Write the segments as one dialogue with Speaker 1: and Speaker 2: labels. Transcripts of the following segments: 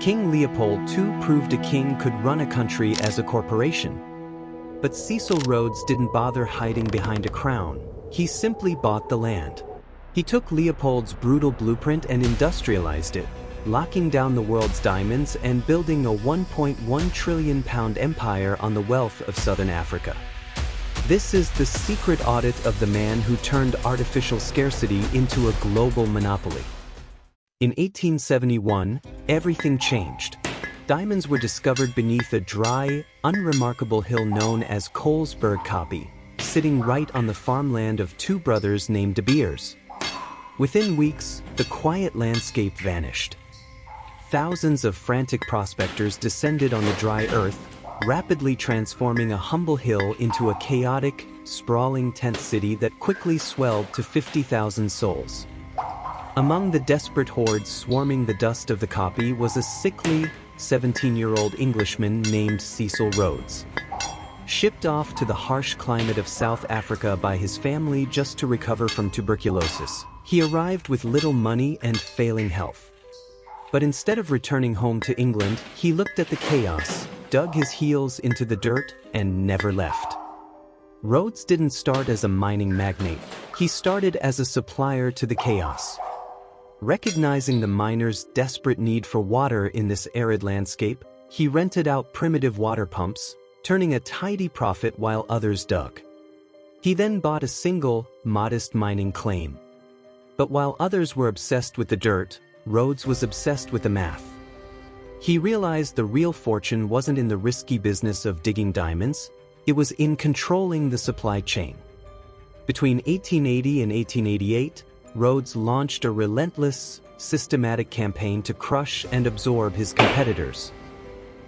Speaker 1: King Leopold II proved a king could run a country as a corporation. But Cecil Rhodes didn't bother hiding behind a crown. He simply bought the land. He took Leopold's brutal blueprint and industrialized it, locking down the world's diamonds and building a £1.1 trillion empire on the wealth of southern Africa. This is the secret audit of the man who turned artificial scarcity into a global monopoly. In 1871, everything changed. Diamonds were discovered beneath a dry, unremarkable hill known as Colesberg Copy, sitting right on the farmland of two brothers named De Beers. Within weeks, the quiet landscape vanished. Thousands of frantic prospectors descended on the dry earth, rapidly transforming a humble hill into a chaotic, sprawling tent city that quickly swelled to 50,000 souls. Among the desperate hordes swarming the dust of the copy was a sickly, 17-year-old Englishman named Cecil Rhodes. Shipped off to the harsh climate of South Africa by his family just to recover from tuberculosis, he arrived with little money and failing health. But instead of returning home to England, he looked at the chaos, dug his heels into the dirt, and never left. Rhodes didn't start as a mining magnate. He started as a supplier to the chaos. Recognizing the miners' desperate need for water in this arid landscape, he rented out primitive water pumps, turning a tidy profit while others dug. He then bought a single, modest mining claim. But while others were obsessed with the dirt, Rhodes was obsessed with the math. He realized the real fortune wasn't in the risky business of digging diamonds, it was in controlling the supply chain. Between 1880 and 1888, Rhodes launched a relentless, systematic campaign to crush and absorb his competitors.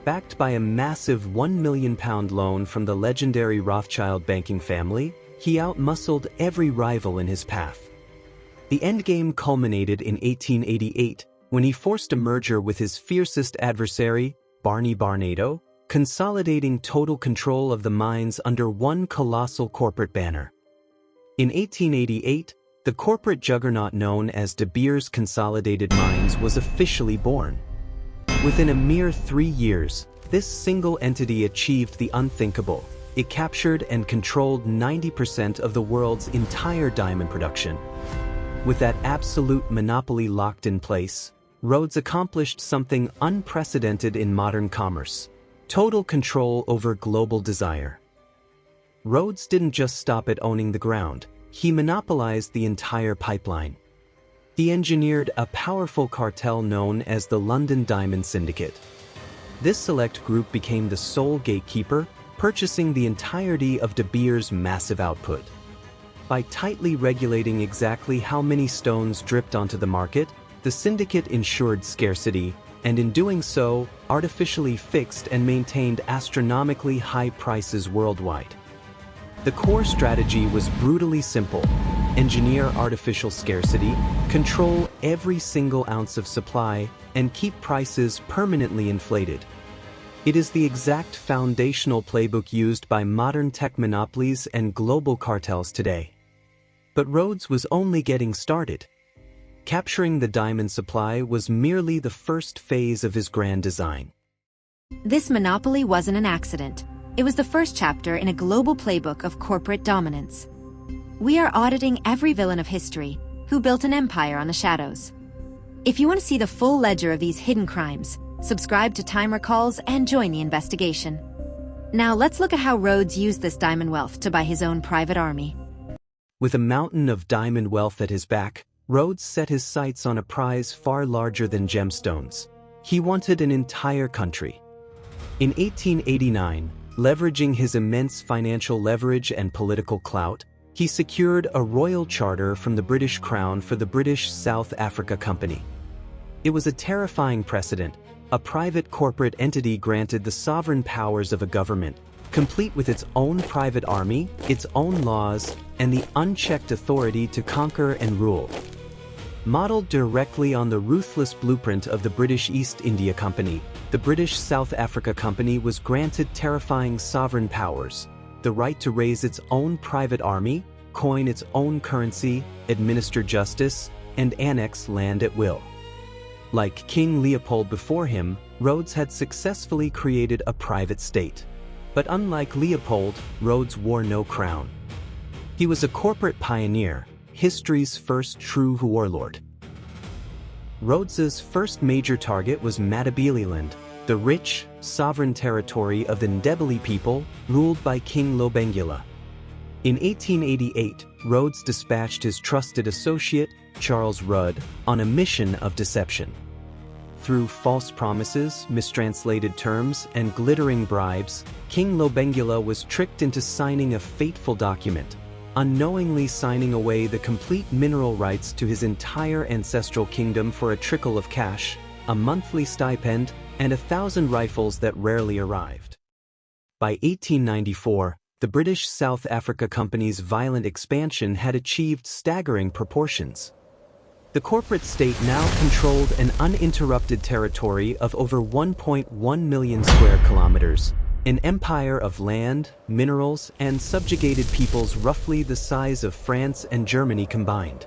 Speaker 1: Backed by a massive £1 million loan from the legendary Rothschild banking family, he outmuscled every rival in his path. The endgame culminated in 1888, when he forced a merger with his fiercest adversary, Barney Barnado, consolidating total control of the mines under one colossal corporate banner. In 1888, the corporate juggernaut known as De Beers Consolidated Mines was officially born. Within a mere 3 years, this single entity achieved the unthinkable. It captured and controlled 90% of the world's entire diamond production. With that absolute monopoly locked in place, Rhodes accomplished something unprecedented in modern commerce: total control over global desire. Rhodes didn't just stop at owning the ground, he monopolized the entire pipeline. He engineered a powerful cartel known as the London Diamond Syndicate. This select group became the sole gatekeeper, purchasing the entirety of De Beers' massive output. By tightly regulating exactly how many stones dripped onto the market, the syndicate ensured scarcity, and in doing so, artificially fixed and maintained astronomically high prices worldwide. The core strategy was brutally simple: engineer artificial scarcity, control every single ounce of supply, and keep prices permanently inflated. It is the exact foundational playbook used by modern tech monopolies and global cartels today. But Rhodes was only getting started. Capturing the diamond supply was merely the first phase of his grand design.
Speaker 2: This monopoly wasn't an accident. It was the first chapter in a global playbook of corporate dominance. We are auditing every villain of history who built an empire on the shadows. If you want to see the full ledger of these hidden crimes, subscribe to Time Recalls and join the investigation. Now let's look at how Rhodes used this diamond wealth to buy his own private army.
Speaker 1: With a mountain of diamond wealth at his back, Rhodes set his sights on a prize far larger than gemstones. He wanted an entire country. In 1889, leveraging his immense financial leverage and political clout, he secured a royal charter from the British Crown for the British South Africa Company. It was a terrifying precedent. A private corporate entity granted the sovereign powers of a government, complete with its own private army, its own laws, and the unchecked authority to conquer and rule. Modeled directly on the ruthless blueprint of the British East India Company, the British South Africa Company was granted terrifying sovereign powers: the right to raise its own private army, coin its own currency, administer justice, and annex land at will. Like King Leopold before him, Rhodes had successfully created a private state. But unlike Leopold, Rhodes wore no crown. He was a corporate pioneer, history's first true warlord. Rhodes's first major target was Matabeleland, the rich, sovereign territory of the Ndebele people, ruled by King Lobengula. In 1888, Rhodes dispatched his trusted associate, Charles Rudd, on a mission of deception. Through false promises, mistranslated terms, and glittering bribes, King Lobengula was tricked into signing a fateful document, unknowingly signing away the complete mineral rights to his entire ancestral kingdom for a trickle of cash, a monthly stipend, and 1,000 rifles that rarely arrived. By 1894, the British South Africa Company's violent expansion had achieved staggering proportions. The corporate state now controlled an uninterrupted territory of over 1.1 million square kilometers, an empire of land, minerals, and subjugated peoples roughly the size of France and Germany combined.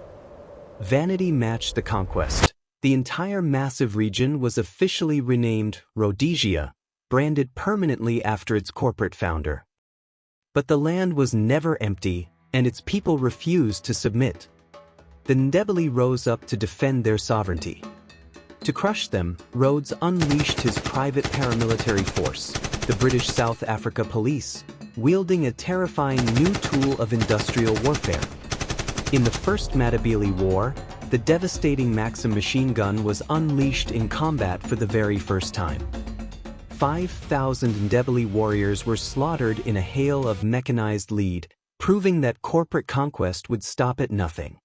Speaker 1: Vanity matched the conquest. The entire massive region was officially renamed Rhodesia, branded permanently after its corporate founder. But the land was never empty, and its people refused to submit. The Ndebele rose up to defend their sovereignty. To crush them, Rhodes unleashed his private paramilitary force, the British South Africa Police, wielding a terrifying new tool of industrial warfare. In the First Matabele War, the devastating Maxim machine gun was unleashed in combat for the very first time. 5,000 Ndebele warriors were slaughtered in a hail of mechanized lead, proving that corporate conquest would stop at nothing.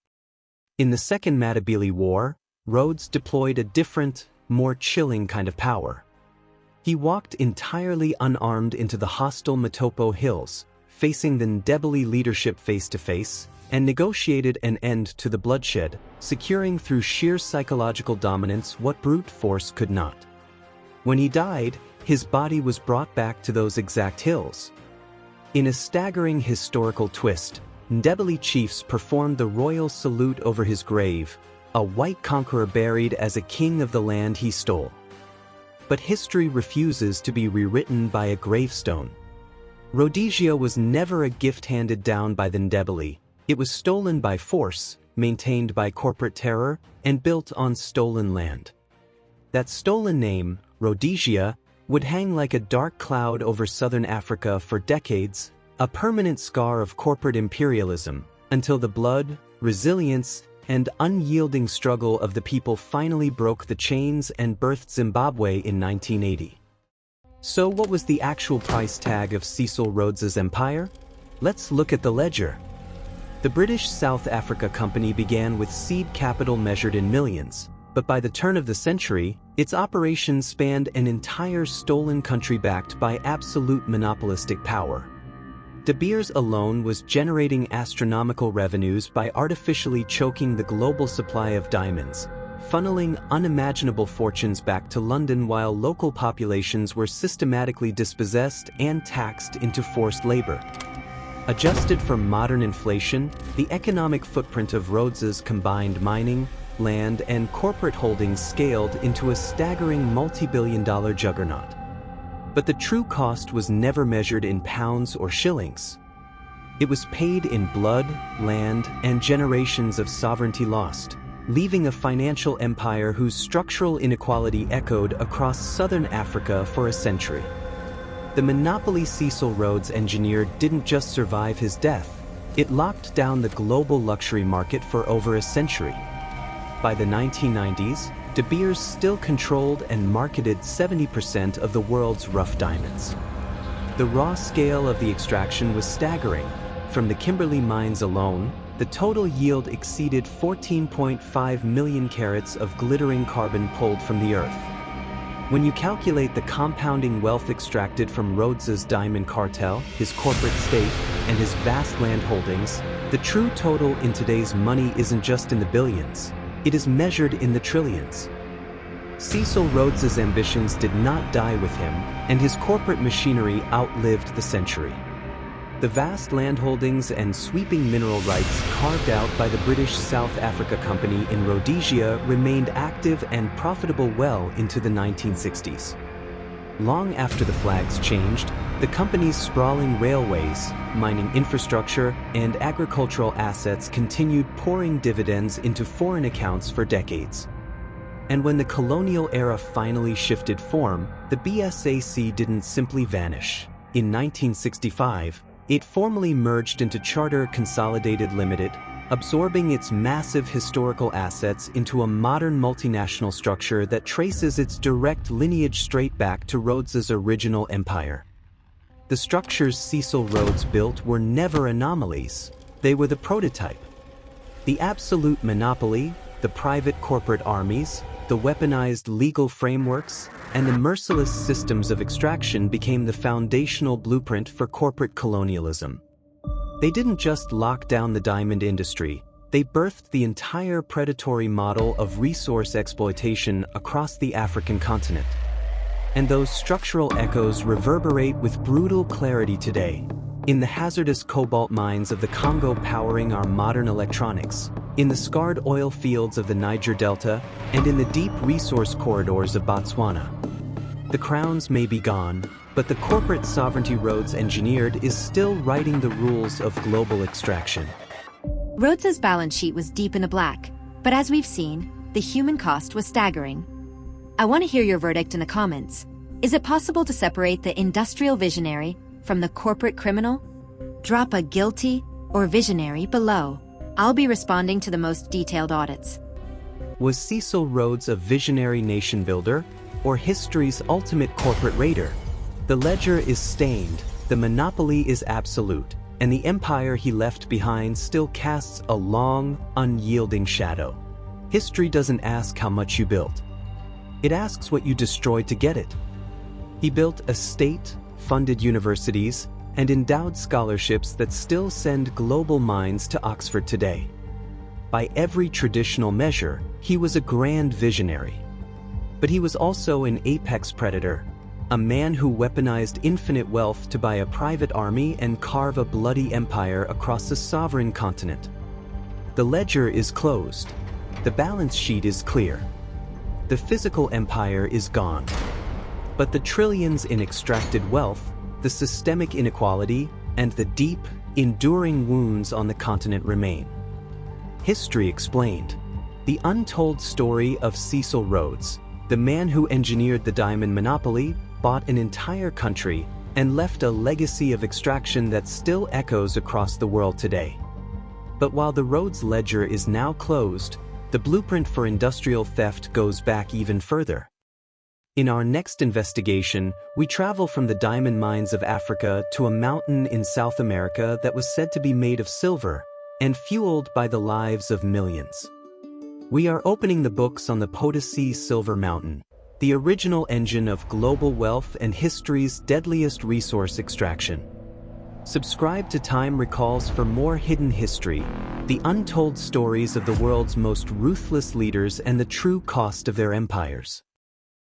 Speaker 1: In the Second Matabele War, Rhodes deployed a different, more chilling kind of power. He walked entirely unarmed into the hostile Matopo Hills, facing the Ndebele leadership face-to-face, and negotiated an end to the bloodshed, securing through sheer psychological dominance what brute force could not. When he died, his body was brought back to those exact hills. In a staggering historical twist, Ndebele chiefs performed the royal salute over his grave, a white conqueror buried as a king of the land he stole. But history refuses to be rewritten by a gravestone. Rhodesia was never a gift handed down by the Ndebele. It was stolen by force, maintained by corporate terror, and built on stolen land. That stolen name, Rhodesia, would hang like a dark cloud over southern Africa for decades, a permanent scar of corporate imperialism, until the blood, resilience, and unyielding struggle of the people finally broke the chains and birthed Zimbabwe in 1980. So what was the actual price tag of Cecil Rhodes's empire? Let's look at the ledger. The British South Africa Company began with seed capital measured in millions, but by the turn of the century, its operations spanned an entire stolen country backed by absolute monopolistic power. De Beers alone was generating astronomical revenues by artificially choking the global supply of diamonds, funneling unimaginable fortunes back to London while local populations were systematically dispossessed and taxed into forced labor. Adjusted for modern inflation, the economic footprint of Rhodes's combined mining, land, and corporate holdings scaled into a staggering multi-billion-dollar juggernaut. But the true cost was never measured in pounds or shillings. It was paid in blood, land, and generations of sovereignty lost, leaving a financial empire whose structural inequality echoed across southern Africa for a century. The monopoly Cecil Rhodes engineered didn't just survive his death, it locked down the global luxury market for over a century. By the 1990s, De Beers still controlled and marketed 70% of the world's rough diamonds. The raw scale of the extraction was staggering. From the Kimberley mines alone, the total yield exceeded 14.5 million carats of glittering carbon pulled from the earth. When you calculate the compounding wealth extracted from Rhodes's diamond cartel, his corporate state, and his vast land holdings, the true total in today's money isn't just in the billions. It is measured in the trillions. Cecil Rhodes's ambitions did not die with him, and his corporate machinery outlived the century. The vast landholdings and sweeping mineral rights carved out by the British South Africa Company in Rhodesia remained active and profitable well into the 1960s. Long after the flags changed, the company's sprawling railways, mining infrastructure, and agricultural assets continued pouring dividends into foreign accounts for decades. And when the colonial era finally shifted form, the BSAC didn't simply vanish. In 1965, it formally merged into Charter Consolidated Limited, absorbing its massive historical assets into a modern multinational structure that traces its direct lineage straight back to Rhodes's original empire. The structures Cecil Rhodes built were never anomalies. They were the prototype. The absolute monopoly, the private corporate armies, the weaponized legal frameworks, and the merciless systems of extraction became the foundational blueprint for corporate colonialism. They didn't just lock down the diamond industry, they birthed the entire predatory model of resource exploitation across the African continent. And those structural echoes reverberate with brutal clarity today, in the hazardous cobalt mines of the Congo powering our modern electronics, in the scarred oil fields of the Niger Delta, and in the deep resource corridors of Botswana. The crowns may be gone, but the corporate sovereignty Rhodes engineered is still writing the rules of global extraction.
Speaker 2: Rhodes's balance sheet was deep in the black, but as we've seen, the human cost was staggering. I want to hear your verdict in the comments. Is it possible to separate the industrial visionary from the corporate criminal? Drop a guilty or visionary below. I'll be responding to the most detailed audits.
Speaker 1: Was Cecil Rhodes a visionary nation builder, or history's ultimate corporate raider? The ledger is stained, the monopoly is absolute, and the empire he left behind still casts a long, unyielding shadow. History doesn't ask how much you built. It asks what you destroyed to get it. He built a state-funded universities and endowed scholarships that still send global minds to Oxford today. By every traditional measure, he was a grand visionary. But he was also an apex predator, a man who weaponized infinite wealth to buy a private army and carve a bloody empire across a sovereign continent. The ledger is closed. The balance sheet is clear. The physical empire is gone. But the trillions in extracted wealth, the systemic inequality, and the deep, enduring wounds on the continent remain. History explained. The untold story of Cecil Rhodes, the man who engineered the diamond monopoly, bought an entire country, and left a legacy of extraction that still echoes across the world today. But while the Rhodes ledger is now closed, the blueprint for industrial theft goes back even further. In our next investigation, we travel from the diamond mines of Africa to a mountain in South America that was said to be made of silver and fueled by the lives of millions. We are opening the books on the Potosi Silver Mountain, the original engine of global wealth and history's deadliest resource extraction. Subscribe to Time Recalls for more hidden history, the untold stories of the world's most ruthless leaders and the true cost of their empires.